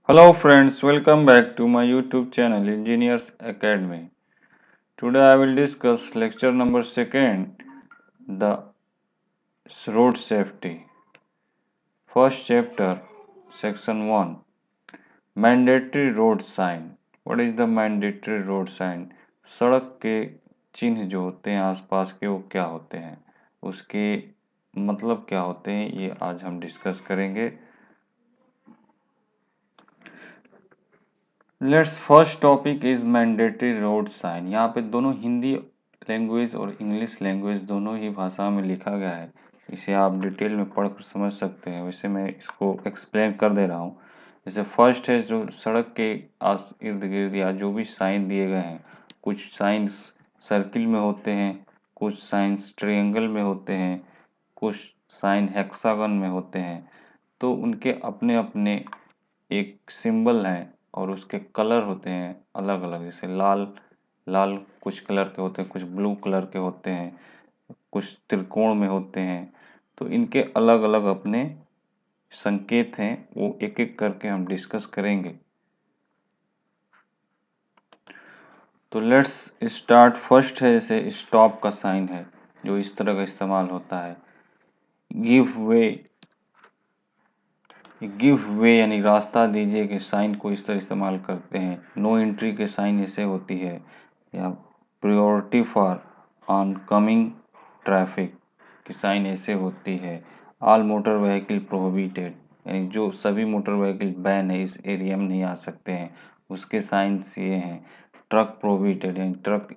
Hello friends, welcome back to my YouTube channel Engineers Academy. Today I will discuss lecture number 2nd, the road safety. First chapter, section 1, mandatory road sign. What is the mandatory road sign? सड़क के चिन्ह जो होते हैं आसपास के वो क्या होते हैं, उसके मतलब क्या होते हैं, ये आज हम डिस्कस करेंगे। Let's first topic is mandatory road sign. यहाँ पे दोनों हिंदी लैंग्वेज और इंग्लिश लैंग्वेज दोनों ही भाषा में लिखा गया है। इसे आप डिटेल में पढ़कर समझ सकते हैं, वैसे मैं इसको एक्सप्लेन कर दे रहा हूँ। जैसे फर्स्ट है जो सड़क के आस इर्द गिर्द या जो भी साइन दिए गए हैं, कुछ साइंस सर्किल में होते हैं, कुछ साइंस ट्रायंगल में होते हैं, कुछ साइन हेक्सागन में होते हैं। तो उनके अपने अपने एक सिंबल है और उसके कलर होते हैं अलग अलग। जैसे लाल लाल कुछ कलर के होते हैं, कुछ ब्लू कलर के होते हैं, कुछ त्रिकोण में होते हैं। तो इनके अलग अलग अपने संकेत हैं, वो एक एक करके हम डिस्कस करेंगे। तो लेट्स स्टार्ट। फर्स्ट है जैसे स्टॉप का साइन है जो इस तरह का इस्तेमाल होता है। गिव वे, गिव वे यानी रास्ता दीजिए के साइन को इस तरह इस्तेमाल करते हैं। नो एंट्री के साइन ऐसे होती है। या priority for on coming traffic की साइन ऐसे होती है। ऑल मोटर व्हीकल प्रोहिबिटेड यानी जो सभी मोटर व्हीकल बैन है, इस एरिया में नहीं आ सकते हैं, उसके साइंस ये हैं। ट्रक प्रोहिबिटेड यानी ट्रक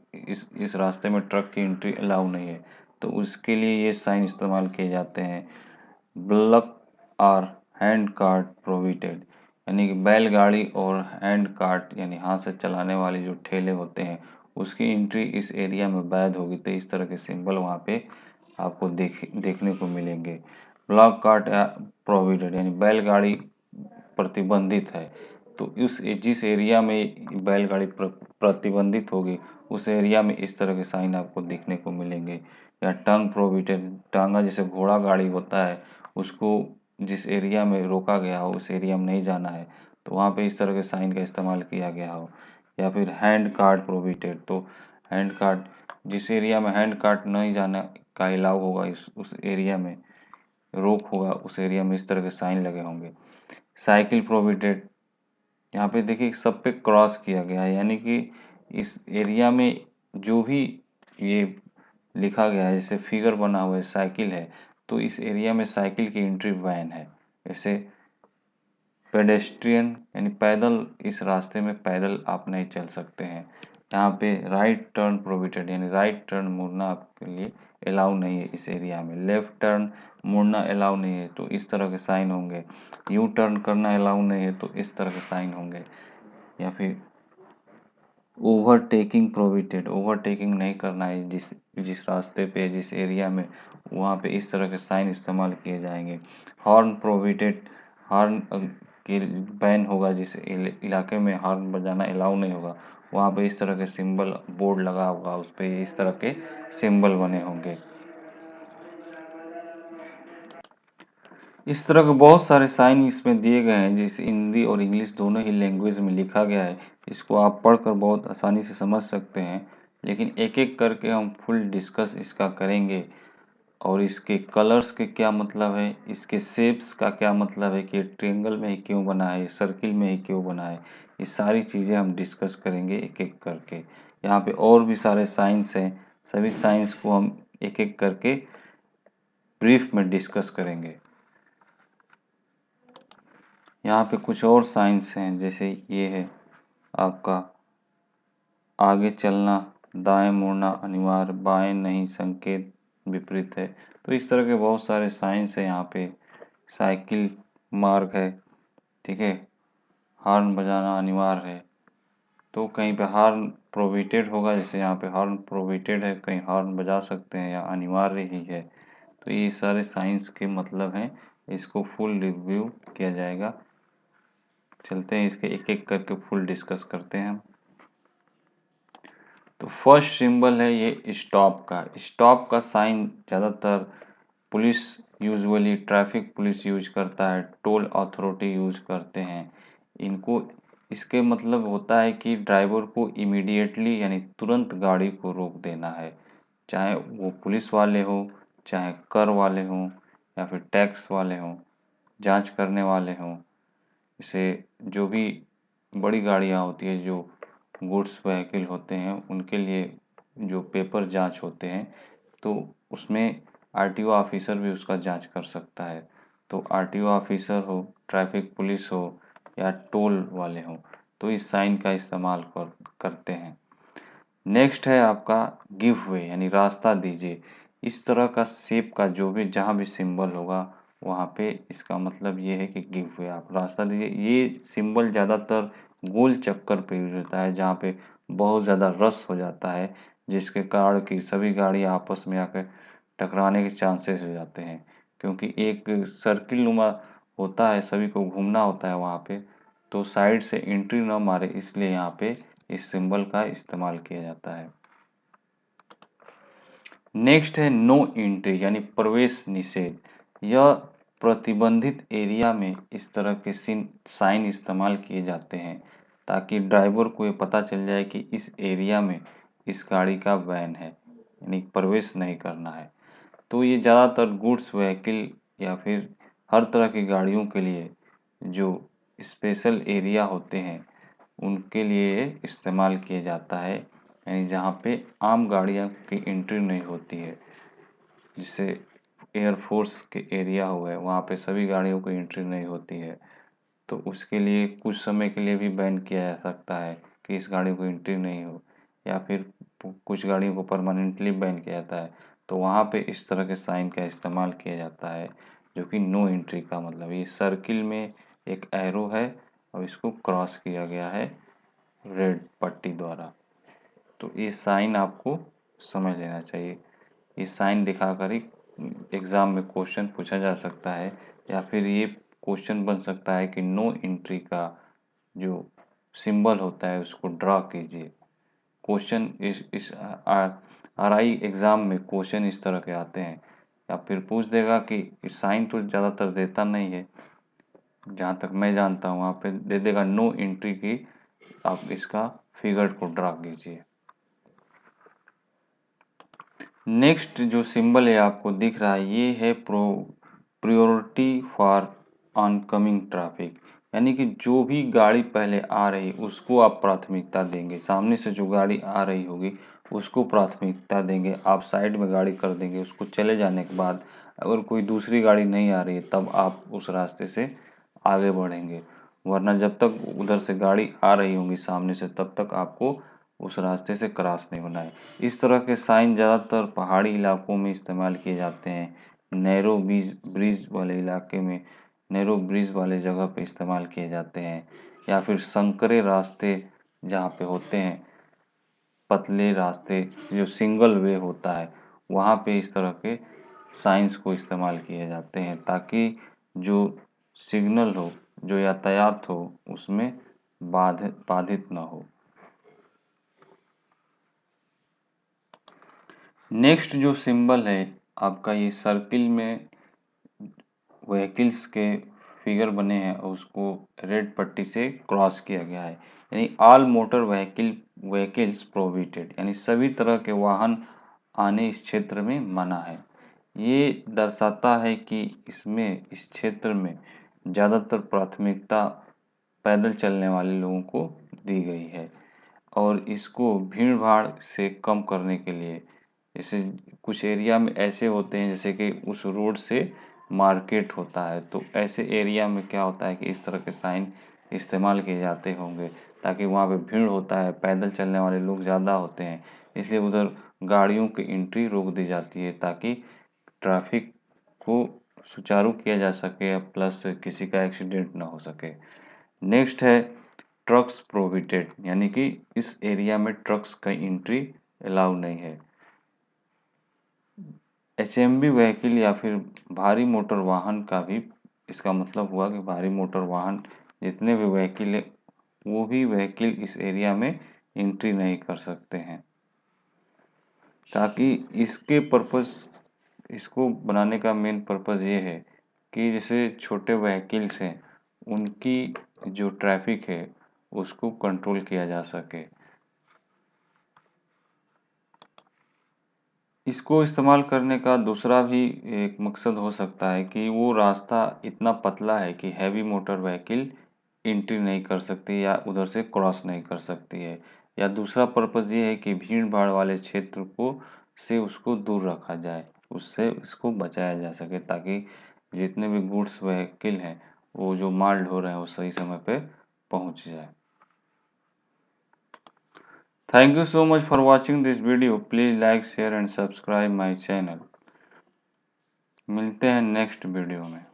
इस रास्ते में ट्रक की एंट्री अलाउ नहीं है, तो उसके लिए ये साइन इस्तेमाल किए जाते हैं। ब्लॉक और हैंड कार्ट प्रोहिबिटेड यानी कि बैलगाड़ी और हैंड कार्ट यानी हाथ से चलाने वाले जो ठेले होते हैं, उसकी एंट्री इस एरिया में वैध होगी। तो इस तरह के सिंबल वहाँ पे आपको देखने को मिलेंगे। ब्लॉक कार्ट प्रोहिबिटेड यानी बैलगाड़ी प्रतिबंधित है। तो जिस एरिया में बैलगाड़ी प्रतिबंधित होगी, उस एरिया में इस तरह के साइन आपको देखने को मिलेंगे। या टंग प्रोहिबिटेड, टांगा जैसे घोड़ा गाड़ी होता है, उसको जिस एरिया में रोका गया हो उस एरिया में नहीं जाना है, तो वहाँ पे इस तरह के साइन का इस्तेमाल किया गया हो। या फिर हैंड कार्ट प्रोहिबिटेड, तो हैंड कार्ट जिस एरिया में हैंड कार्ट नहीं जाना का अलाउ होगा, उस एरिया में रोक होगा, उस एरिया में इस तरह के साइन लगे होंगे। साइकिल प्रोहिबिटेड, यहाँ पे देखिए सब पे क्रॉस किया गया है, यानी कि इस एरिया में जो भी ये लिखा गया है, जैसे फिगर बना हुआ है साइकिल है, तो इस एरिया में साइकिल की एंट्री बैन है। जैसे पेडेस्ट्रियन यानी पैदल, इस रास्ते में पैदल आप नहीं चल सकते हैं। यहाँ पे राइट टर्न प्रोहिबिटेड यानी राइट टर्न मुड़ना आपके लिए अलाउ नहीं है इस एरिया में। लेफ्ट टर्न मुड़ना अलाउ नहीं है, तो इस तरह के साइन होंगे। यू टर्न करना अलाउ नहीं है, तो इस तरह के साइन होंगे। या फिर ओवरटेकिंग प्रोहिबिटेड, ओवरटेकिंग नहीं करना है जिस जिस रास्ते पे जिस एरिया में, वहाँ पे इस तरह के साइन इस्तेमाल किए जाएंगे। हॉर्न प्रोहिबिटेड, हॉर्न के बैन होगा, जिस इलाके में हॉर्न बजाना अलाउ नहीं होगा, वहाँ पे इस तरह के सिंबल बोर्ड लगा होगा, उस पर इस तरह के सिंबल बने होंगे। इस तरह के बहुत सारे साइन इसमें दिए गए हैं, जिस हिंदी और इंग्लिश दोनों ही लैंग्वेज में लिखा गया है। इसको आप पढ़कर बहुत आसानी से समझ सकते हैं, लेकिन एक एक करके हम फुल डिस्कस इसका करेंगे। और इसके कलर्स के क्या मतलब है, इसके शेप्स का क्या मतलब है कि ट्रायंगल में ही क्यों बना है, सर्किल में ही क्यों बना है, ये सारी चीज़ें हम डिस्कस करेंगे एक एक करके। यहाँ पे और भी सारे साइंस हैं, सभी साइंस को हम एक एक करके ब्रीफ में डिस्कस करेंगे। यहाँ पे कुछ और साइंस हैं, जैसे ये है आपका आगे चलना, दाएं मुड़ना अनिवार्य, बाएं नहीं, संकेत विपरीत है। तो इस तरह के बहुत सारे साइंस है यहाँ पे। साइकिल मार्ग है, ठीक है, हॉर्न बजाना अनिवार्य है, तो कहीं पे हॉर्न प्रोहिबिटेड होगा, जैसे यहाँ पे हॉर्न प्रोहिबिटेड है, कहीं हॉर्न बजा सकते हैं या अनिवार्य ही है। तो ये सारे साइंस के मतलब हैं, इसको फुल रिव्यू किया जाएगा। चलते हैं इसके एक एक करके फुल डिस्कस करते हैं हम। तो फर्स्ट सिंबल है ये स्टॉप का। स्टॉप का साइन ज़्यादातर police usually traffic police use करता है, टोल अथॉरिटी यूज करते हैं। इनको इसके मतलब होता है कि ड्राइवर को इमीडिएटली यानी तुरंत गाड़ी को रोक देना है, चाहे वो पुलिस वाले हो, चाहे कर वाले हों या फिर टैक्स वाले हों, जांच करने वाले हों। इसे जो भी बड़ी गाड़ियाँ होती है, जो गुड्स व्हीकल होते हैं, उनके लिए जो पेपर जांच होते हैं, तो उसमें आरटीओ ऑफिसर भी उसका जांच कर सकता है। तो आरटीओ ऑफिसर हो, ट्रैफिक पुलिस हो या टोल वाले हों, तो इस साइन का इस्तेमाल करते हैं। नेक्स्ट है आपका गिव वे यानी रास्ता दीजिए। इस तरह का शेप का जो भी जहाँ भी सिंबल होगा वहाँ पे इसका मतलब ये है कि गिव वे, आप रास्ता दीजिए। ये सिंबल ज़्यादातर गोल चक्कर पे यूज होता है, जहाँ पे बहुत ज़्यादा रश हो जाता है, जिसके कारण कि सभी गाड़ी आपस में आकर टकराने के चांसेस हो जाते हैं, क्योंकि एक सर्किल नुमा होता है, सभी को घूमना होता है वहाँ पे, तो साइड से एंट्री ना मारे इसलिए यहाँ पे इस सिंबल का इस्तेमाल किया जाता है। नेक्स्ट है नो एंट्री यानी प्रवेश निषेध। यह प्रतिबंधित एरिया में इस तरह के साइन इस्तेमाल किए जाते हैं ताकि ड्राइवर को ये पता चल जाए कि इस एरिया में इस गाड़ी का बैन है, यानी प्रवेश नहीं करना है। तो ये ज़्यादातर गुड्स व्हीकल या फिर हर तरह की गाड़ियों के लिए जो स्पेशल एरिया होते हैं उनके लिए इस्तेमाल किया जाता है, यानी जहाँ पे आम गाड़ियाँ की एंट्री नहीं होती है। जैसे एयरफोर्स के एरिया हो गए, वहाँ पे सभी गाड़ियों की एंट्री नहीं होती है, तो उसके लिए कुछ समय के लिए भी बैन किया जा सकता है कि इस गाड़ी को एंट्री नहीं हो, या फिर कुछ गाड़ियों को परमानेंटली बैन किया जाता है, तो वहाँ पे इस तरह के साइन का इस्तेमाल किया जाता है, जो कि नो एंट्री का मतलब। ये सर्किल में एक एरो है और इसको क्रॉस किया गया है रेड पट्टी द्वारा। तो ये साइन आपको समझ लेना चाहिए। ये साइन दिखाकर ही एग्ज़ाम में क्वेश्चन पूछा जा सकता है, या फिर ये क्वेश्चन बन सकता है कि नो एंट्री का जो सिंबल होता है उसको ड्रा कीजिए। क्वेश्चन इस आरआई एग्ज़ाम में क्वेश्चन इस तरह के आते हैं, या फिर पूछ देगा कि साइन तो ज़्यादातर देता नहीं है, जहाँ तक मैं जानता हूँ वहाँ पे दे देगा नो एंट्री की, आप इसका फिगर को ड्रा कीजिए। नेक्स्ट जो सिंबल है आपको दिख रहा है, ये है प्रायोरिटी फॉर ऑनकमिंग ट्रैफिक, यानी कि जो भी गाड़ी पहले आ रही उसको आप प्राथमिकता देंगे। सामने से जो गाड़ी आ रही होगी उसको प्राथमिकता देंगे, आप साइड में गाड़ी कर देंगे। उसको चले जाने के बाद अगर कोई दूसरी गाड़ी नहीं आ रही है तब आप उस रास्ते से आगे बढ़ेंगे, वरना जब तक उधर से गाड़ी आ रही होंगी सामने से तब तक आपको उस रास्ते से क्रॉस नहीं होना है। इस तरह के साइन ज़्यादातर पहाड़ी इलाकों में इस्तेमाल किए जाते हैं, नैरो ब्रिज वाले इलाके में, नैरो ब्रिज वाले जगह पे इस्तेमाल किए जाते हैं, या फिर संकरे रास्ते जहाँ पे होते हैं, पतले रास्ते जो सिंगल वे होता है, वहाँ पे इस तरह के साइंस को इस्तेमाल किए जाते हैं ताकि जो सिग्नल हो, जो यातायात हो, उसमें बाधित ना हो। नेक्स्ट जो सिंबल है आपका, ये सर्किल में व्हीकल्स के फिगर बने हैं और उसको रेड पट्टी से क्रॉस किया गया है, यानी ऑल मोटर व्हीकल्स प्रोहिबिटेड, यानी सभी तरह के वाहन आने इस क्षेत्र में मना है। ये दर्शाता है कि इस क्षेत्र में ज़्यादातर प्राथमिकता पैदल चलने वाले लोगों को दी गई है, और इसको भीड़ भाड़ से कम करने के लिए, जैसे कुछ एरिया में ऐसे होते हैं जैसे कि उस रोड से मार्केट होता है, तो ऐसे एरिया में क्या होता है कि इस तरह के साइन इस्तेमाल किए जाते होंगे, ताकि वहाँ पे भीड़ होता है, पैदल चलने वाले लोग ज़्यादा होते हैं, इसलिए उधर गाड़ियों की एंट्री रोक दी जाती है ताकि ट्रैफिक को सुचारू किया जा सके, प्लस किसी का एक्सीडेंट ना हो सके। नेक्स्ट है ट्रक्स प्रोहिबिटेड, यानी कि इस एरिया में ट्रक्स का एंट्री अलाउ नहीं है। एचएमवी व्हीकल या फिर भारी मोटर वाहन का भी इसका मतलब हुआ कि भारी मोटर वाहन जितने भी व्हीकल है वो भी व्हीकल इस एरिया में एंट्री नहीं कर सकते हैं, ताकि इसको बनाने का मेन पर्पज़ ये है कि जैसे छोटे व्हीकल्स हैं उनकी जो ट्रैफिक है उसको कंट्रोल किया जा सके। इसको इस्तेमाल करने का दूसरा भी एक मकसद हो सकता है कि वो रास्ता इतना पतला है कि हैवी मोटर व्हीकल एंट्री नहीं कर सकती या उधर से क्रॉस नहीं कर सकती है। या दूसरा पर्पज़ ये है कि भीड़-भाड़ वाले क्षेत्र को से उसको दूर रखा जाए, उससे इसको बचाया जा सके ताकि जितने भी गुड्स व्हीकल हैं, वो जो माल ढो रहे हैं वो सही समय पे पहुँच जाए। Thank you so much for watching this video. Please like, share and subscribe my channel. मिलते हैं नेक्स्ट वीडियो में।